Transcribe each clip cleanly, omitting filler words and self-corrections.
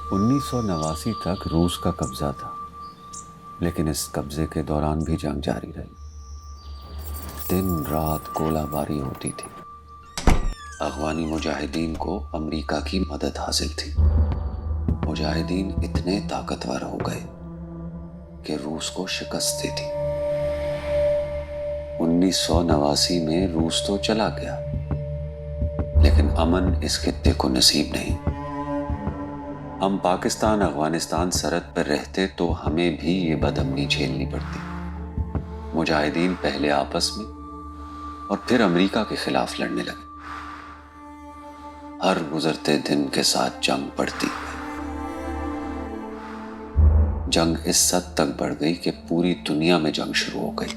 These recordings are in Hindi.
1989 तक रूस का कब्जा था, लेकिन इस कब्जे के दौरान भी जंग जारी रही। दिन रात गोलाबारी होती थी। अफगानी मुजाहिदीन को अमेरिका की मदद हासिल थी। मुजाहिदीन इतने ताकतवर हो गए कि रूस को शिकस्त दी थी। 1989 में रूस तो चला गया, लेकिन अमन इस खित्ते को नसीब नहीं। हम पाकिस्तान अफगानिस्तान सरहद पर रहते तो हमें भी ये बदअमनी झेलनी पड़ती। मुजाहिदीन पहले आपस में और फिर अमेरिका के खिलाफ लड़ने लगे। हर गुजरते दिन के साथ जंग बढ़ती। जंग इस हद तक बढ़ गई कि पूरी दुनिया में जंग शुरू हो गई।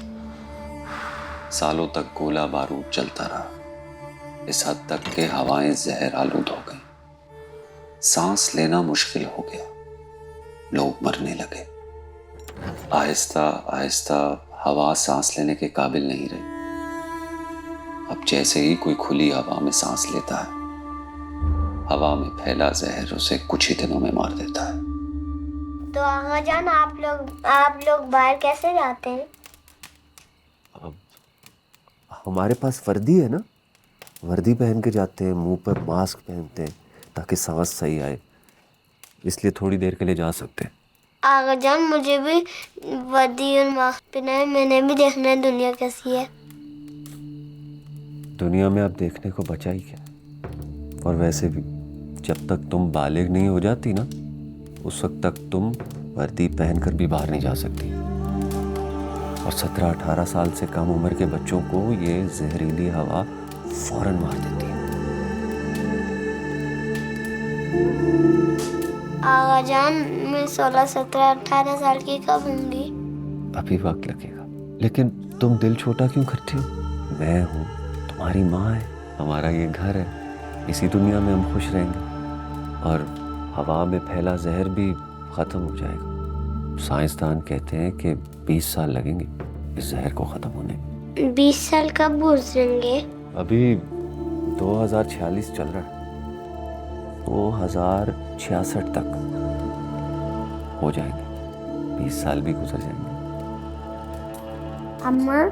सालों तक गोला बारूद चलता रहा, इस हद तक कि हवाएं जहर आलूद हो गई। सांस लेना मुश्किल हो गया, लोग मरने लगे। आहिस्ता आहिस्ता हवा सांस लेने के काबिल नहीं रही। अब जैसे ही कोई खुली हवा में सांस लेता है, हवा में फैला जहर उसे कुछ ही दिनों में मार देता है। तो आगा जान, आप लोग बाहर कैसे जाते हैं? अब हमारे पास वर्दी है ना, वर्दी पहन के जाते हैं, मुंह पर मास्क पहनते हैं ताकि सांस सही आए, इसलिए थोड़ी देर के लिए जा सकते हैं। आगा जान, मुझे भी वर्दी और मास्क पहना है, मैंने भी देखना है दुनिया कैसी है। दुनिया में अब देखने को बचा ही क्या। और वैसे भी जब तक तुम बालिग नहीं हो जाती ना, उस वक्त तक तुम वर्दी पहनकर भी बाहर नहीं जा सकती। और 17-18 साल से कम उम्र के बच्चों को ये जहरीली हवा फौरन मार देती है। आगा जान, मैं 16, 17, 18 साल की कब होंगी? अभी वक्त लगेगा, लेकिन तुम दिल छोटा क्यों करती हो? मैं हूँ, तुम्हारी माँ है, हमारा ये घर है, इसी दुनिया में हम खुश रहेंगे और हवा में फैला जहर भी ख़त्म हो जाएगा। साइंसदान कहते हैं कि 20 साल लगेंगे इस जहर को ख़त्म होने। 20 साल कब गुजरेंगे? अभी 2046 चल रहा है, 2066 तक हो जाएंगे, 20 साल भी गुजर जाएंगे। अम्मा,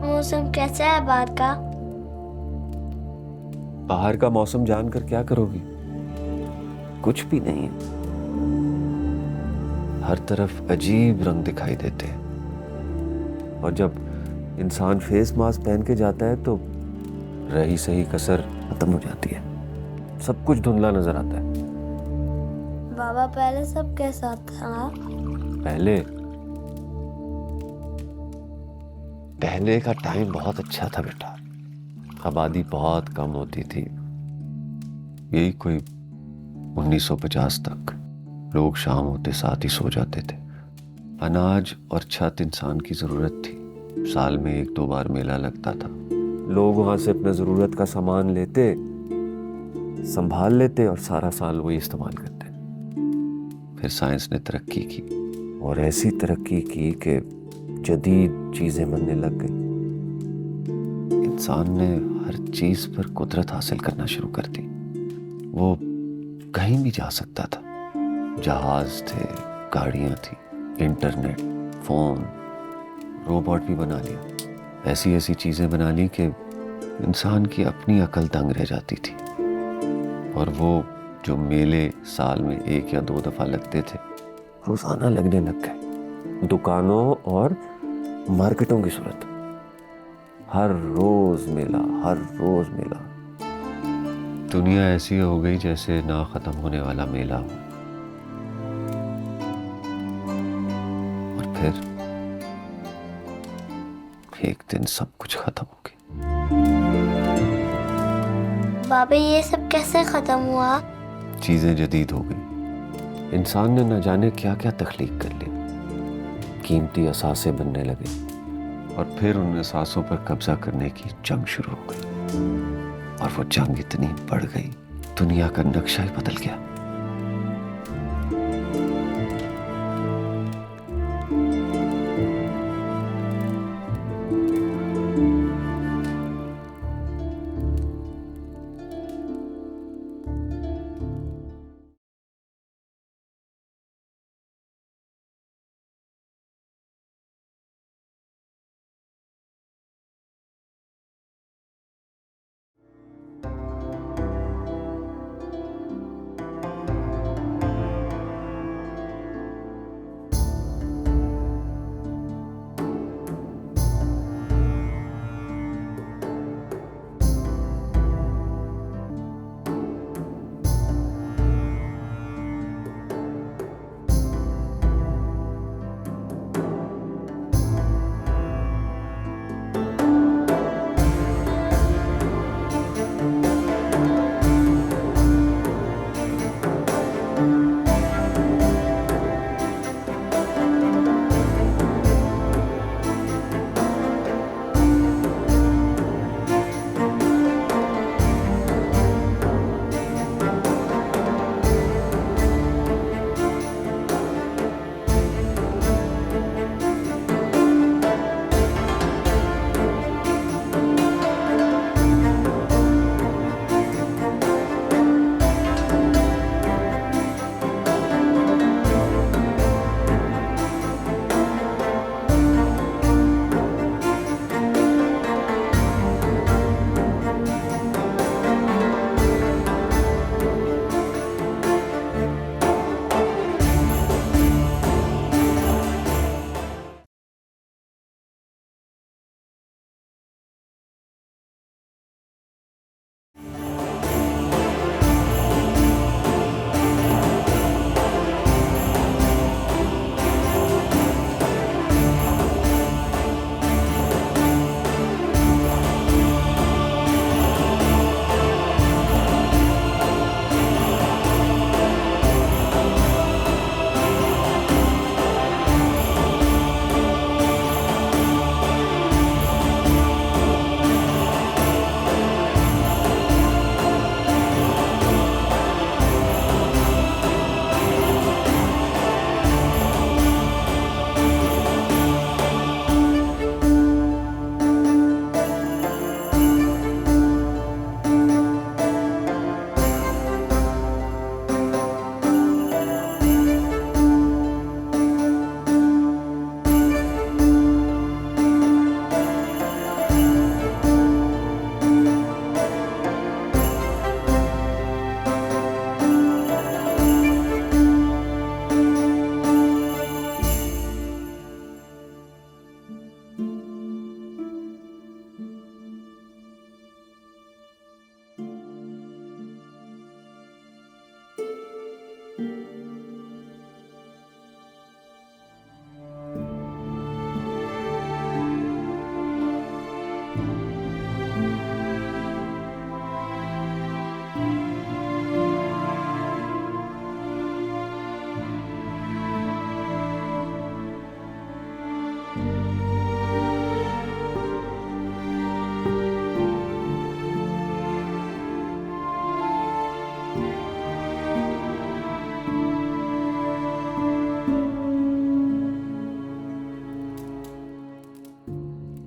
मौसम कैसा है बाहर का? बाहर का मौसम जानकर क्या करोगी? कुछ भी नहीं है। हर तरफ अजीब रंग दिखाई देते हैं, और जब इंसान फेस मास्क पहन के जाता है तो रही सही कसर खत्म हो जाती है, सब कुछ धुंधला नजर आता है। बाबा, पहले सब कैसा था? पहले का टाइम बहुत अच्छा था बेटा। आबादी बहुत कम होती थी, यही कोई 1950 तक। लोग शाम होते साथ ही सो जाते थे। अनाज और छत इंसान की जरूरत थी। साल में 1-2 बार मेला लगता था। लोग वहां से अपना जरूरत का सामान लेते, संभाल लेते और सारा साल वही इस्तेमाल करते। फिर साइंस ने तरक्की की, और ऐसी तरक्की की कि जदीद चीजें बनने लग गई। इंसान ने हर चीज पर कुदरत हासिल करना शुरू कर दी। वो कहीं भी जा सकता था। जहाज थे, गाड़ियां थी, इंटरनेट, फोन, रोबोट भी बना लिया। ऐसी ऐसी चीजें बना ली कि इंसान की अपनी अकल दंग रह जाती थी। और वो जो मेले साल में 1 या 2 दफा लगते थे, रोजाना लगने लग गए। दुकानों और मार्केटों की सूरत, हर रोज मेला, हर रोज मेला। दुनिया ऐसी हो गई जैसे ना खत्म होने वाला मेला हो। और फिर एक दिन सब कुछ खत्म हो गया। बाबा, ये सब कैसे खत्म हुआ? चीजें जदीद हो गई। इंसान ने न जाने क्या क्या तख्लीक कर लिया। कीमती असासे बनने लगे, और फिर उन असासों पर कब्जा करने की जंग शुरू हो गई। और वो जंग इतनी बढ़ गई, दुनिया का नक्शा ही बदल गया।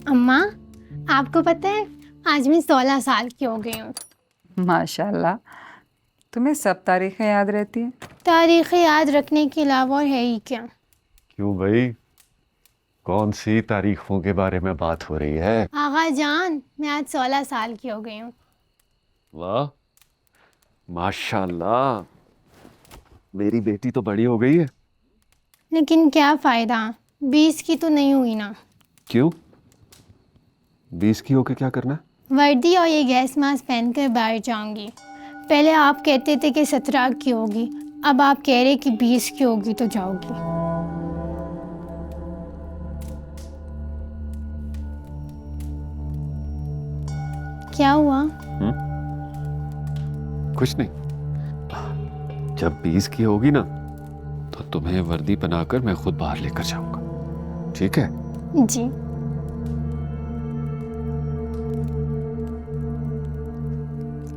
अम्मा, आपको पता है आज मैं 16 साल की हो गई हूँ। माशाल्लाह, तुम्हें सब तारीखें याद रहती हैं। तारीखें याद रखने के अलावा और है ही क्या। क्यों भाई, कौन सी तारीखों के बारे में बात हो रही है? आगा जान, मैं आज 16 साल की हो गई हूँ। वाह, माशाल्लाह, मेरी बेटी तो बड़ी हो गई है। लेकिन क्या फ़ायदा, 20 की तो नहीं हुई ना। क्यों? 20 की होके क्या करना? वर्दी और ये गैस मास्क पहनकर बाहर जाऊंगी। पहले आप कहते थे कि 17 की होगी, अब आप कह रहे कि 20 की होगी तो जाओगी। क्या हुआ? कुछ नहीं। जब 20 की होगी ना, तो तुम्हें वर्दी बनाकर मैं खुद बाहर लेकर जाऊंगा, ठीक है? जी।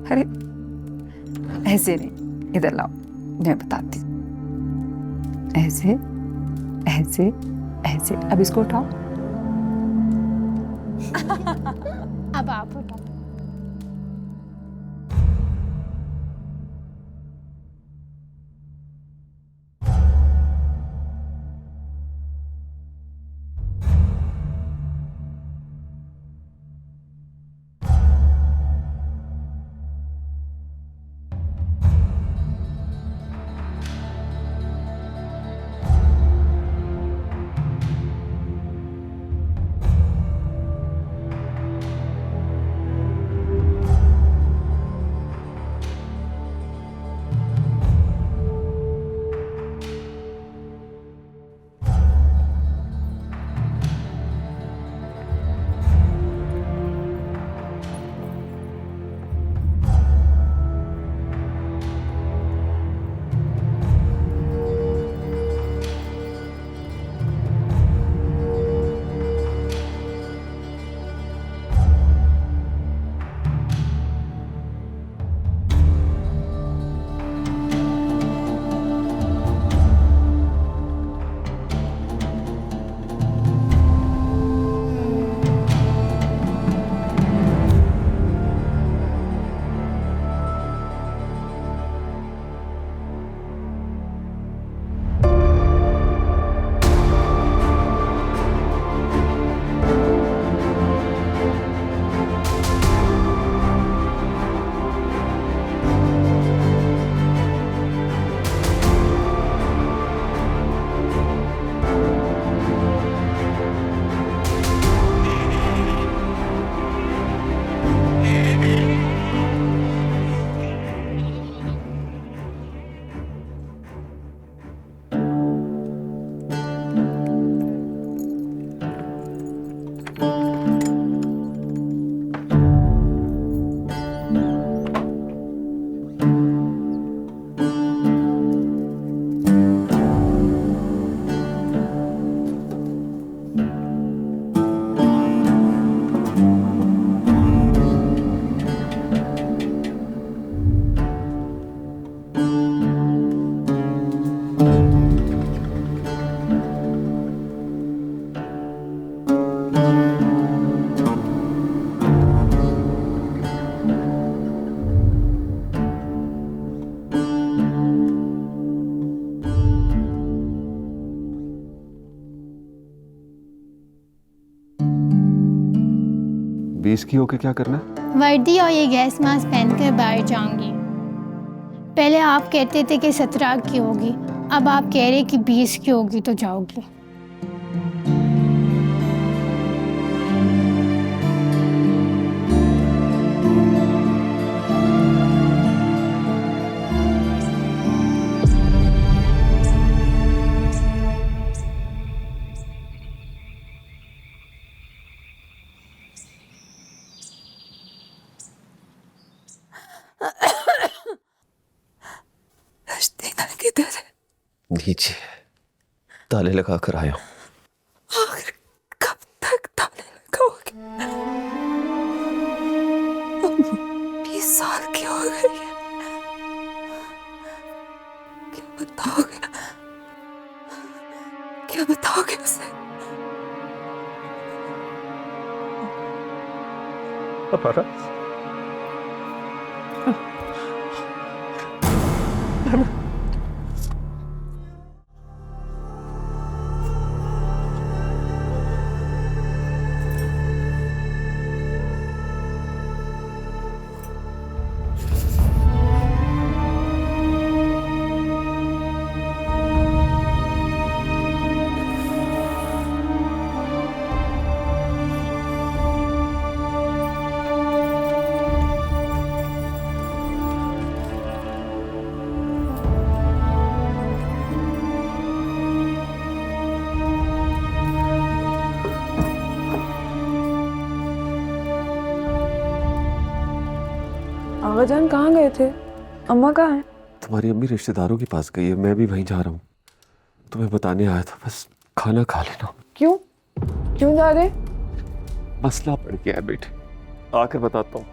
अरे ऐसे नहीं, इधर लाओ, मैं बताती हूँ। ऐसे ऐसे ऐसे, अब इसको उठाओ। अब आप उठाओ। बीस की होके क्या करना? वर्दी और ये गैस मास्क पहनकर बाहर जाऊंगी। पहले आप कहते थे कि 17 की होगी, अब आप कह रहे कि 20 की होगी तो जाओगी। करते थे? नीचे ताले लगा कर आया हूं। आखिर कब तक ताले लगाओगे? 20 साल की हो गई है। क्या बताओगे? क्या बताओगे उसे? हमारा आवाजान कहाँ गए थे? अम्मा कहाँ है? तुम्हारी अम्मी रिश्तेदारों के पास गई है, मैं भी वहीं जा रहा हूँ। तुम्हें बताने आया था, बस खाना खा लेना। क्यों? क्यों जा रहे? मसला पड़ गया है बेटे, आकर बताता हूँ।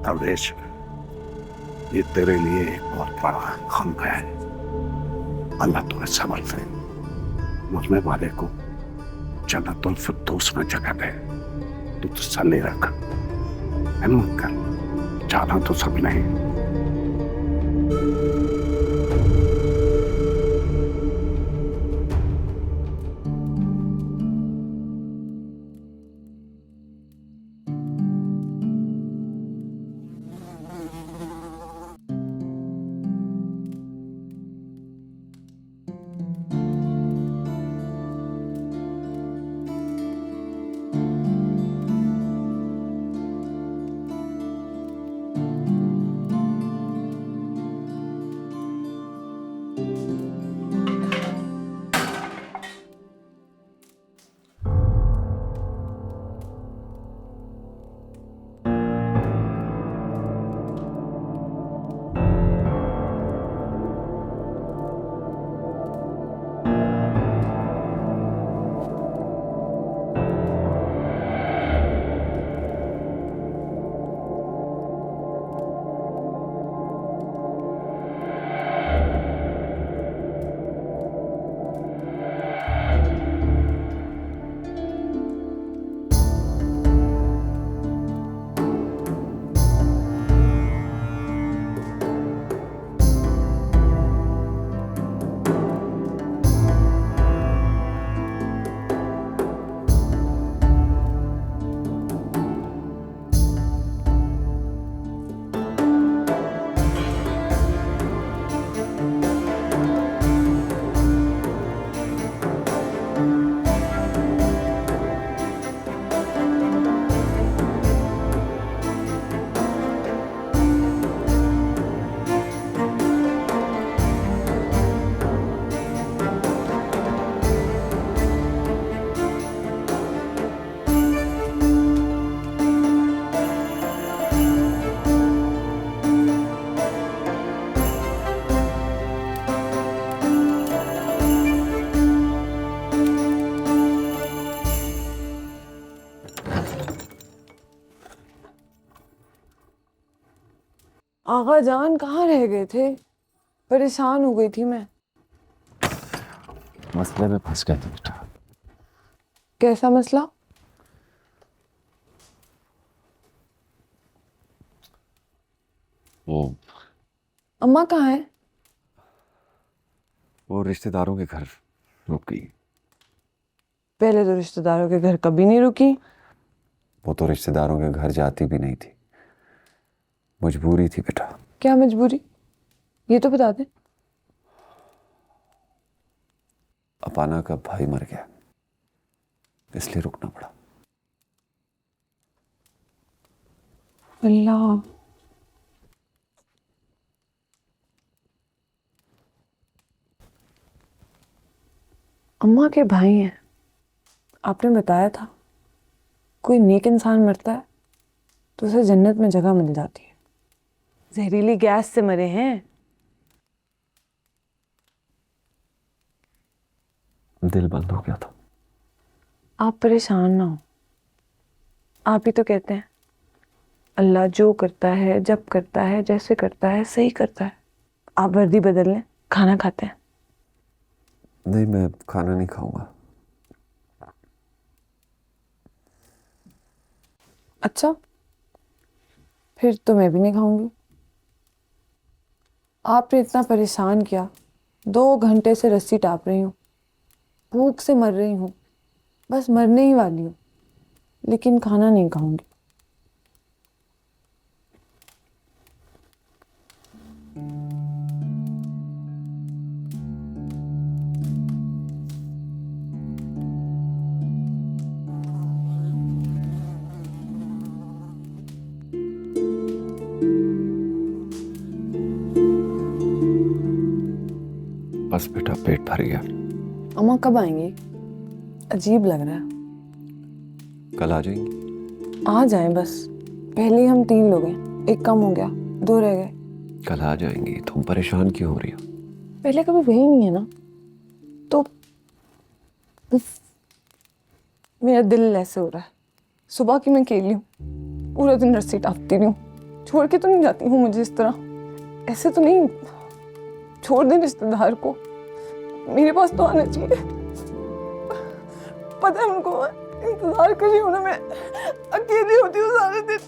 अवधेश, ये तेरे लिए एक बहुत बड़ा गम है। अल्लाह तुम्हें सबर दे, मरने वाले को जन्नतुल फिरदौस में जगह दे। तू तसल्ली रख, हिम्मत कर, जाना तो सब नहीं। आगा जान कहाँ रह गए थे? परेशान हो गई थी मैं। मसले में फंस गए थे बेटा। कैसा मसला? वो अम्मा कहाँ है? रिश्तेदारों के घर रुकी। पहले तो रिश्तेदारों के घर कभी नहीं रुकी। वो तो रिश्तेदारों के घर जाती भी नहीं थी, मजबूरी थी बेटा। क्या मजबूरी, ये तो बता दे। अपाना का भाई मर गया, इसलिए रुकना पड़ा। अल्लाह, अम्मा के भाई हैं, आपने बताया था। कोई नेक इंसान मरता है तो उसे जन्नत में जगह मिल जाती है। जहरीली गैस से मरे हैं। दिल बंद हो गया था। आप परेशान ना हो। आप ही तो कहते हैं अल्लाह जो करता है, जब करता है, जैसे करता है, सही करता है। आप वर्दी बदल लें, खाना खाते हैं। नहीं, मैं खाना नहीं खाऊंगा। अच्छा, फिर तो मैं भी नहीं खाऊंगी। आपने इतना परेशान किया, 2 घंटे से रस्सी टाप रही हूँ, भूख से मर रही हूँ, बस मरने ही वाली हूँ, लेकिन खाना नहीं खाऊंगी। बस बेटा, पेट भर गया। अम्मा कब आएंगी? अजीब लग रहा है। कल आ जाएंगी। आ जाएं बस। पहले ही हम 3 लोग हैं, 1 कम हो गया, 2 रह गए। कल आ जाएंगी। तुम परेशान क्यों हो रही हो? पहले कभी वही नहीं है ना, तो मेरा दिल ऐसे हो रहा है। सुबह की मैं अकेली हूँ, पूरा दिन रस्सी टापती रही हूँ। छोड़ के तो नहीं जाती हूँ मुझे इस तरह, ऐसे तो नहीं। छोड़ दें रिश्तेदार को, मेरे पास तो आना चाहिए। पता है उनको, इंतजार कर रही हूँ ना मैं, अकेली होती हूँ सारे दिन।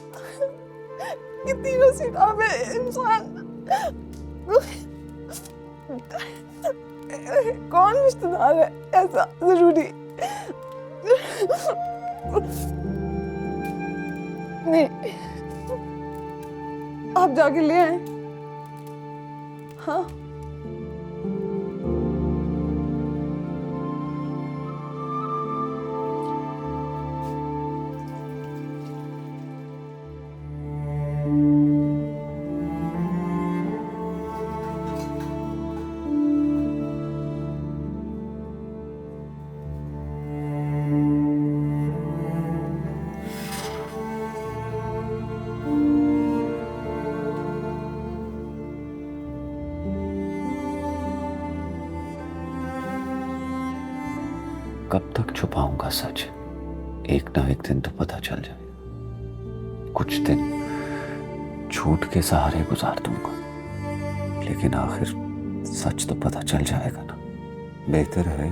कितनी रस्सी टापे इंसान। कौन रिश्तेदार है ऐसा जरूरी? नहीं, आप जाके ले आए। हाँ, कब तक छुपाऊंगा सच? एक ना एक दिन तो पता चल जाए। कुछ दिन झूठ के सहारे गुजार दूंगा, लेकिन आखिर सच तो पता चल जाएगा ना। बेहतर है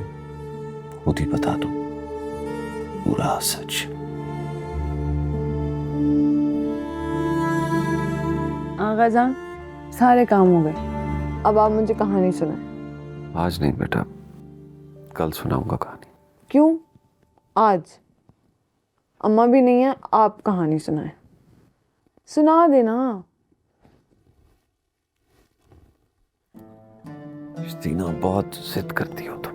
खुद ही बता दूं पूरा सच। आगा जान, सारे काम हो गए। अब आप मुझे कहानी सुनाएं। आज नहीं बेटा, कल सुनाऊंगा कहानी। क्यों आज? अम्मा भी नहीं है, आप कहानी सुनाएं। सुना देना। दीना, बहुत जिद करती हो तुम।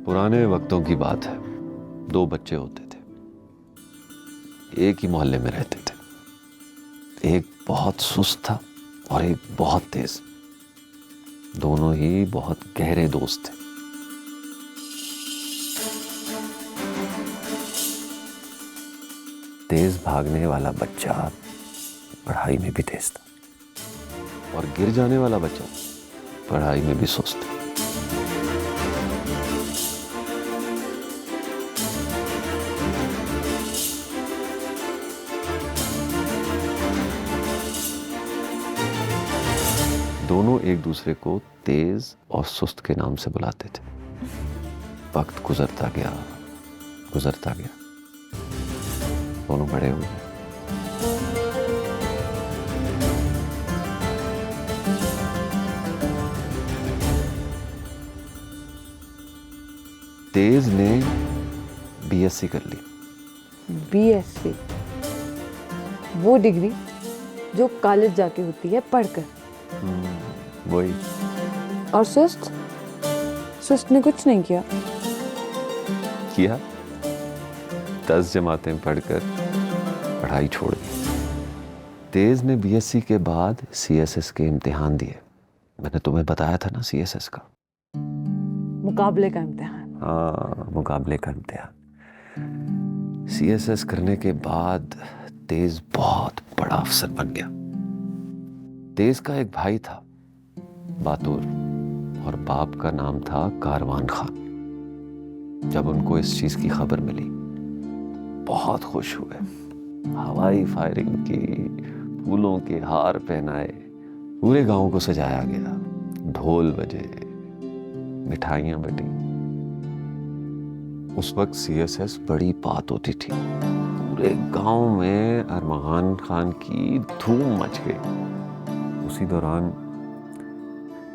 पुराने वक्तों की बात है। 2 बच्चे होते थे, एक ही मोहल्ले में रहते थे। एक बहुत सुस्त था और एक बहुत तेज। दोनों ही बहुत गहरे दोस्त थे। तेज भागने वाला बच्चा पढ़ाई में भी तेज था और गिर जाने वाला बच्चा पढ़ाई में भी सुस्त था। दोनों एक दूसरे को तेज और सुस्त के नाम से बुलाते थे। वक्त गुजरता गया, दोनों बड़े हो गए। तेज ने बीएससी कर ली। बीएससी, वो डिग्री जो कॉलेज जाके होती है पढ़कर। वही। और सुस्त सुस्त ने कुछ नहीं किया। किया, 10 जमातें पढ़कर पढ़ाई छोड़ दी। तेज ने बीएससी के बाद सीएसएस के इम्तिहान दिए। मैंने तुम्हें बताया था ना सीएसएस का। मुकाबले का इम्तिहान। हाँ, मुकाबले का इम्तिहान। सीएसएस करने के बाद तेज बहुत बड़ा अफसर बन गया। तेज का एक भाई था बातूर, और बाप का नाम था कारवान खान। जब उनको इस चीज की खबर मिली बहुत खुश हुए। हवाई फायरिंग की, फूलों के हार पहनाए, पूरे गांव को सजाया गया, ढोल बजे, मिठाइयां बटी। उस वक्त सीएसएस बड़ी बात होती थी। पूरे गांव में अरमान खान की धूम मच गई। उसी दौरान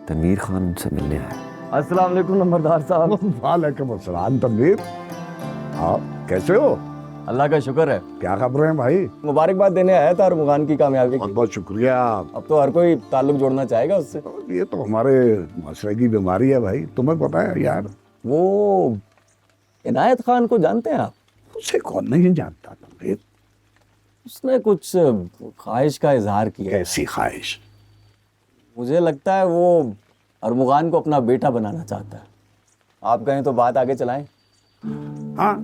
तनवीर खान से मिलने आया। अस्सलाम वालेकुम नंबरदार साहब। वालेकुम अस्सलाम तनवीर। आप कैसे हो? अल्लाह का शुक्र है। क्या खबर है भाई? मुबारकबाद देने आया था अरमुगान की कामयाबी बहुत की। बहुत शुक्रिया। अब तो हर कोई ताल्लुक जोड़ना चाहेगा उससे। ये तो हमारे माशरे की बीमारी है भाई, तुम्हें पता है यार। वो इनायत खान को जानते हैं आप? उसे कौन नहीं जानता तनवीर। उसने कुछ ख्वाहिश का इजहार किया। ऐसी ख्वाहिश? मुझे लगता है वो अरमुगान को अपना बेटा बनाना चाहता है। आप कहें तो बात आगे चलाएं। हाँ,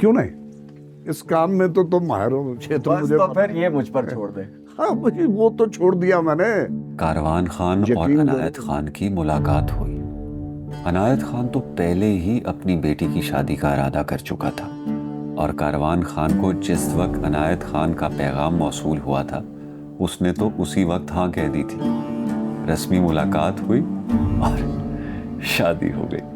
क्यों नहीं? इस काम में तो तुम माहिर हो। क्षेत्र बस मुझे तो फिर ये मुझ पर छोड़ दे। हाँ मुझे वो तो छोड़ दिया मैंने। कारवान खान और यकीन अनायत करो। खान की मुलाकात हुई। अनायत खान तो पहले ही अपनी बेटी की शादी का इरादा कर चुका था, और कारवान खान को जिस वक्त अनायत खान का पैगाम मौसूल हुआ था उसने तो उसी वक्त हाँ कह दी थी। रस्मी मुलाकात हुई और शादी हो गई।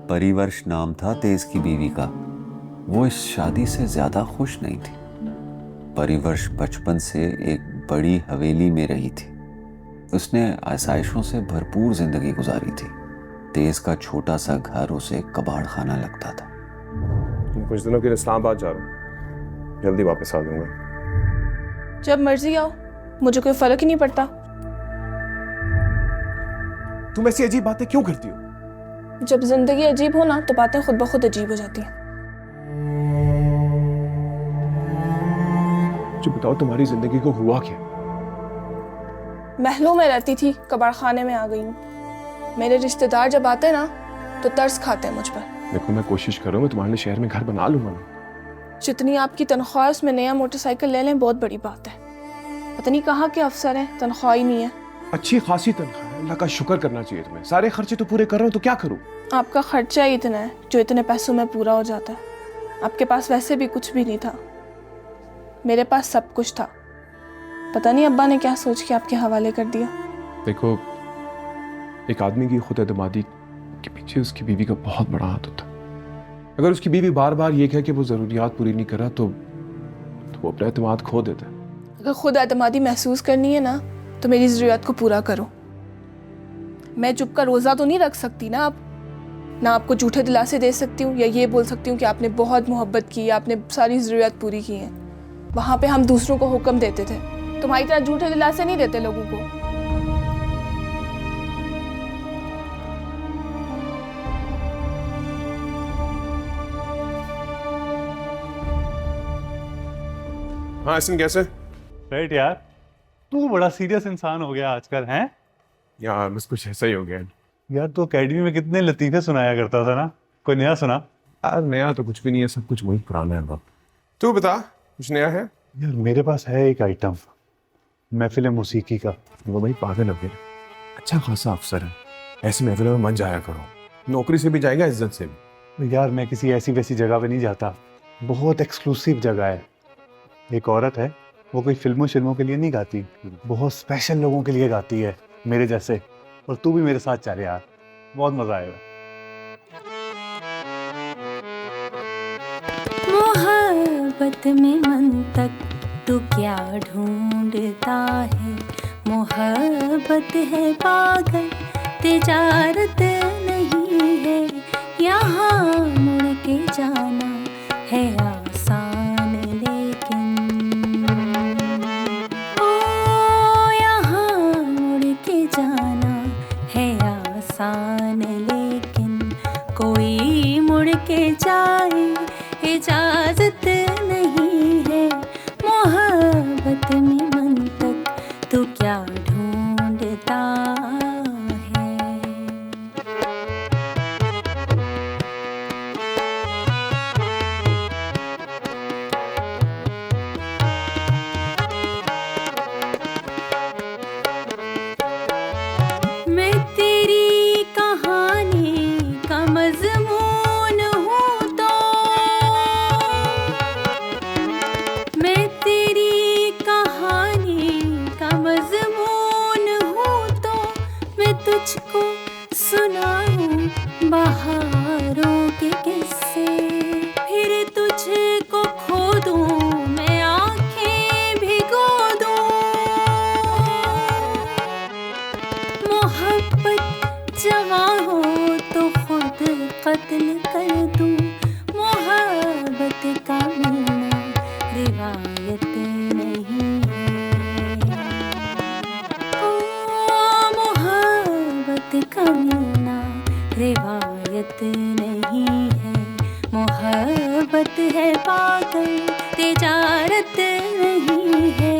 परिवर्ष नाम था तेज की बीवी का। वो इस शादी से ज्यादा खुश नहीं थी। परिवर्ष बचपन से एक बड़ी हवेली में रही थी। उसने आसाइशों से भरपूर जिंदगी गुजारी थी। तेज का छोटा सा घर उसे कबाड़ खाना लगता था। कुछ दिनों के लिए इस्लामाबाद जा रहा हूँ, जल्दी वापस आ जाऊंगा। जब मर्जी आओ, मुझे कोई फर्क ही नहीं पड़ता। तुम ऐसी अजीब बातें क्यों करती हो? जब जिंदगी अजीब हो ना तो बातें खुद ब खुद अजीब हो जाती हैं। जो बताओ तुम्हारी जिंदगी को हुआ क्या? महलों में रहती थी, कबाड़ खाने में आ गई हूँ। मेरे रिश्तेदार जब आते हैं ना तो तरस खाते हैं मुझ पर। देखो मैं कोशिश कर रहा हूँ, मैं तुम्हारे लिए शहर में घर बना लूंगा ना। जितनी आपकी तनख्वाह है उसमें नया मोटरसाइकिल ले लें, बहुत बड़ी बात है। पता नहीं कहाँ के अफसर हैं, तनख्वाह ही नहीं है। अच्छी खासी तनख्वाह है, अल्लाह का शुक्र करना चाहिए तुम्हें। सारे खर्चे तो पूरे कर रहा हूँ तो क्या करूँ? आपका खर्चा ही इतना है जो इतने पैसों में पूरा हो जाता है। आपके पास वैसे भी कुछ भी नहीं था, मेरे पास सब कुछ था। पता नहीं अब्बा ने क्या सोच के आपके हवाले कर दिया। देखो, एक आदमी की खुद एतमादी के पीछे उसकी बीवी का बहुत बड़ा हाथ होता है। अगर उसकी बीवी बार बार ये कहे कि वो जरूरियात पूरी नहीं कर रहा तो वो अपना एतमाद खो देता है। अगर खुद एतमादी महसूस करनी है ना तो मेरी ज़रूरत को पूरा करो। मैं चुप का रोज़ा तो नहीं रख सकती ना। आप ना आपको झूठे दिलासे दे सकती हूँ या ये बोल सकती हूँ कि आपने बहुत मोहब्बत की, आपने सारी ज़रूरत पूरी की है। वहाँ पे हम दूसरों को हुक्म देते थे, तुम्हारी तरह झूठे दिलासे नहीं देते लोगों को। हाँ ऐसे कैसे? राइट यार, तू बड़ा सीरियस इंसान हो गया आजकल, हैं? यार बस कुछ ऐसा ही हो गया यार तो अकेडमी में कितने लतीफे सुनाया करता था ना, कोई नया सुना? यार। नया तो कुछ भी नहीं है, सब कुछ वही पुराना है। बाप तू बता, कुछ नया है? यार मेरे पास है एक आइटम, महफिल मौसीकी का। वो भाई पागल है, अच्छा खासा अफसर है, ऐसी महफिलों में मत जाया करो, नौकरी से भी जाएगा इज्जत से भी। यार मैं किसी ऐसी वैसी जगह पे नहीं जाता, बहुत एक्सक्लूसिव जगह है। एक औरत है, वो कोई फिल्मों के लिए नहीं गाती, बहुत स्पेशल लोगों के लिए गाती है, मेरे जैसे। और तू भी मेरे साथ चल यार, बहुत मजा आएगा। मोहब्बत में मंतक तू क्या ढूंढता है, मोहब्बत है पागल तिजारत नहीं है, यहाँ मुड़ के जाना है आसान लेकिन, ओ यहाँ मुड़ के जाना है आसान लेकिन, कोई मुड़ के जाए इजाजत नहीं है, मोहब्बत में मंतक तू क्या ढूंढता है। मैं तेरी कहानी का मजमून हूँ तो, मैं तेरी कहानी का मजमून हूँ तो, मैं तुझको सुनाऊँ बहारों के किस्से, फिर तुझको खो दूँ मैं आँखें भिगो दूँ, मोहब्बत जवां हो तो खुद कत्ल कर दूँ, मोहब्बत का मिलना रिवायत नहीं है, ओ मोहब्बत का मिलना रिवायत नहीं है, मोहब्बत है पागल तिजारत नहीं है,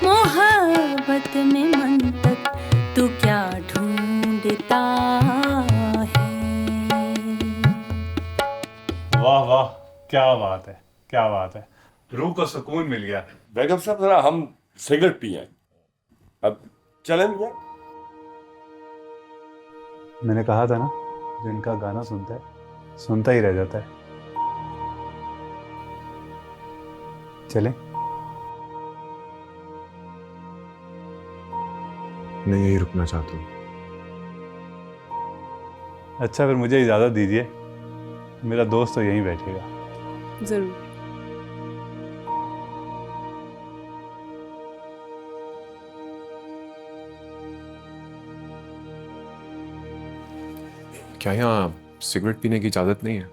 मोहब्बत में मंतक तू क्या ढूंढता है। वाह वाह, क्या बात है, क्या बात है, रूह को सुकून मिल गया। बेगम साहब जरा हम सिगरेट पिए, अब चलें भैया। मैंने कहा था ना, जिनका गाना सुनता है सुनता ही रह जाता है। चलें? मैं यही रुकना चाहता हूँ। अच्छा फिर मुझे इजाज़त दीजिए, मेरा दोस्त तो यहीं बैठेगा। ज़रूर। क्या यहाँ सिगरेट पीने की इजाज़त नहीं है?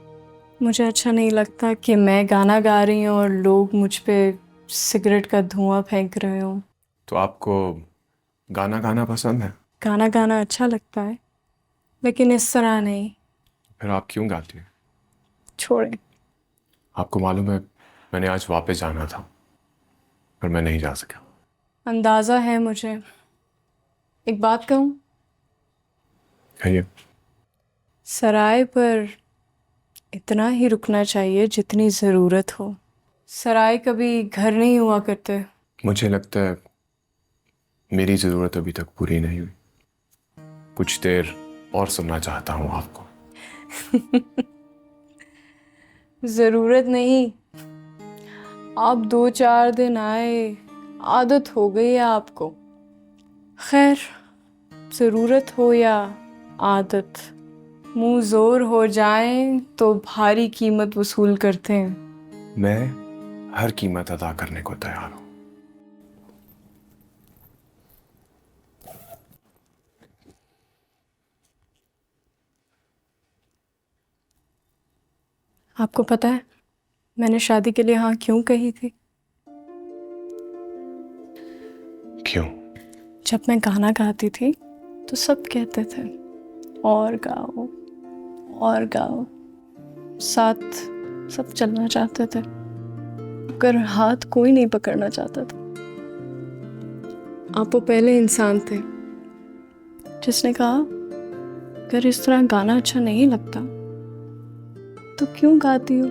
मुझे अच्छा नहीं लगता कि मैं गाना गा रही हूँ और लोग मुझ पे सिगरेट का धुआं फेंक रहे हो। तो आपको गाना गाना पसंद है? गाना गाना अच्छा लगता है, लेकिन इस तरह नहीं। फिर आप क्यों गाती हैं? छोड़ें। आपको मालूम है मैंने आज वापस जाना था, पर मैं नहीं जा सका। अंदाज़ा है मुझे। एक बात कहूँ? कहिए। सराय पर इतना ही रुकना चाहिए जितनी ज़रूरत हो। सराय कभी घर नहीं हुआ करते। मुझे लगता है मेरी ज़रूरत अभी तक पूरी नहीं हुई। कुछ देर और सुनना चाहता हूँ आपको। ज़रूरत नहीं, आप 2-4 दिन आए, आदत हो गई है आपको। खैर, ज़रूरत हो या आदत, मुंह ज़ोर हो जाएं तो भारी कीमत वसूल करते हैं। मैं हर कीमत अदा करने को तैयार हूँ। आपको पता है मैंने शादी के लिए हाँ क्यों कही थी? क्यों? जब मैं गाना गाती थी तो सब कहते थे और गाओ और गाओ, साथ सब चलना चाहते थे, मगर हाथ कोई नहीं पकड़ना चाहता था। आप वो पहले इंसान थे जिसने कहा अगर इस तरह गाना अच्छा नहीं लगता तो क्यों गाती हो?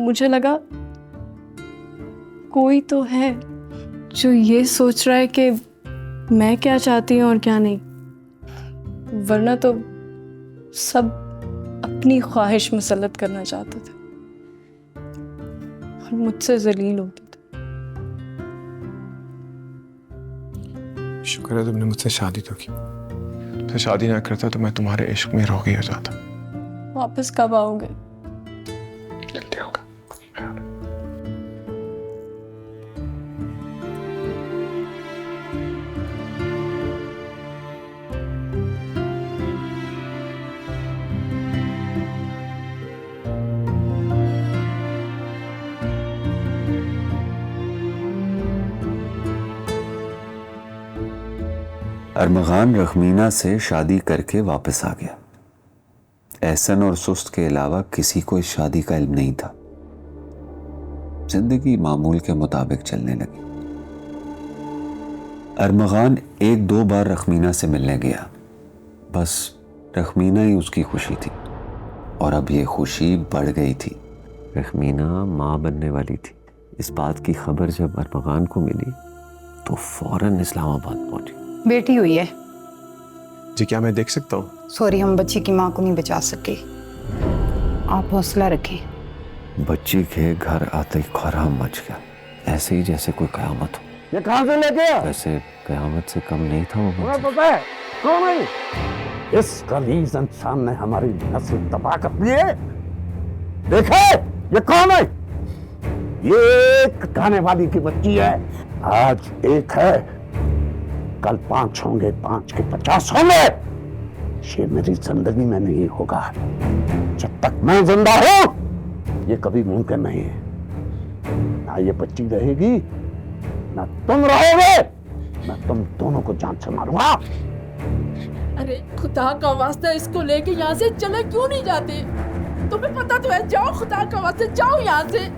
मुझे लगा कोई तो है जो ये सोच रहा है कि मैं क्या चाहती हूँ और क्या नहीं, वरना तो सब अपनी ख्वाहिश मुसल्लत करना चाहते थे और मुझसे जलील होते थे। शुक्र है तुमने मुझसे शादी तो की। तो शादी ना करता तो मैं तुम्हारे इश्क में रोगी हो जाता। वापस कब आओगे? जल्दी होगा। अरमगान रखमीना से शादी करके वापस आ गया। एहसन और सुस्त के अलावा किसी को इस शादी का इल्म नहीं था। जिंदगी मामूल के मुताबिक चलने लगी। अरमगान एक दो बार रखमीना से मिलने गया, बस रखमीना ही उसकी खुशी थी और अब ये खुशी बढ़ गई थी। रखमीना माँ बनने वाली थी। इस बात की खबर जब अरमगान को मिली तो फौरन इस्लामाबाद पहुंची। बेटी हुई है। जी क्या मैं देख सकता हूँ? सॉरी, हम बच्ची की माँ को नहीं बचा सके, आप हौसला रखें। बच्ची के घर आते ही खौराम मच गया, ऐसे ही जैसे कोई कयामत हो। ये कहां से लेके आया? वैसे कयामत से कम नहीं था वो मंजर। पता है कौन है? इस गलीज इंसान ने हमारी नस्ल तबाह कर दी है। देखे ये कौन है? ये एक खाने वाली की बच्ची है। आज एक है, कल 5 होंगे, 5 के 50 होंगे। ये मेरी जिंदगी में नहीं होगा। जब तक मैं जिंदा हूं ये कभी मुमकिन नहीं है। ना ये बच्ची रहेगी ना तुम रहोगे। मैं तुम दोनों को जान से मारूंगा। अरे खुदा का वास्ता, इसको लेके यहाँ से चले क्यों नहीं जाते? तुम्हें पता तो है, जाओ खुदा का वास्ता, जाओ यहाँ से।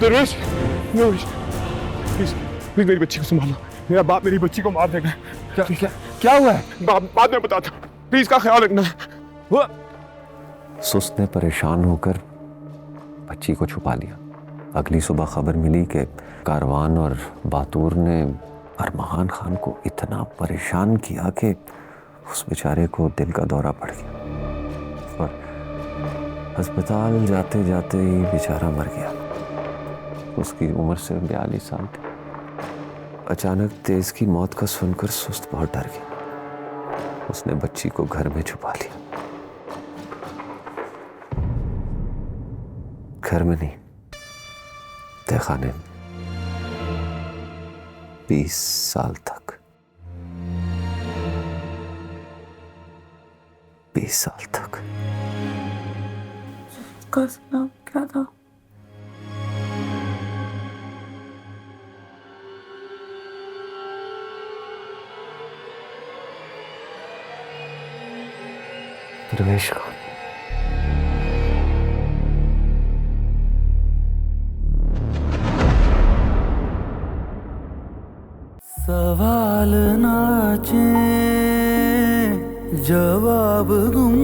दरवेश, दरवेश, प्लीज प्लीज मेरी बच्ची को संभालो। मेरा बाप मेरी बच्ची को मार देगा। क्या हुआ है? बाद में बताता हूँ, प्लीज इसका ख्याल रखना। सुस्त ने परेशान होकर बच्ची को छुपा लिया। अगली सुबह खबर मिली कि कारवान और बातूर ने अरमगान खान को इतना परेशान किया कि उस बेचारे को दिल का दौरा पड़ गया और अस्पताल जाते जाते ही बेचारा मर गया। उसकी उम्र सिर्फ 42 साल थी। अचानक तेज की मौत का सुनकर सुस्त बहुत डर गया। उसने बच्ची को घर में छुपा लिया। घर में नहीं, तहखाने में 20 साल तक। 20 साल तक। उसका नाम क्या था? दरवेश खान। सवाल नाचे जवाब गुम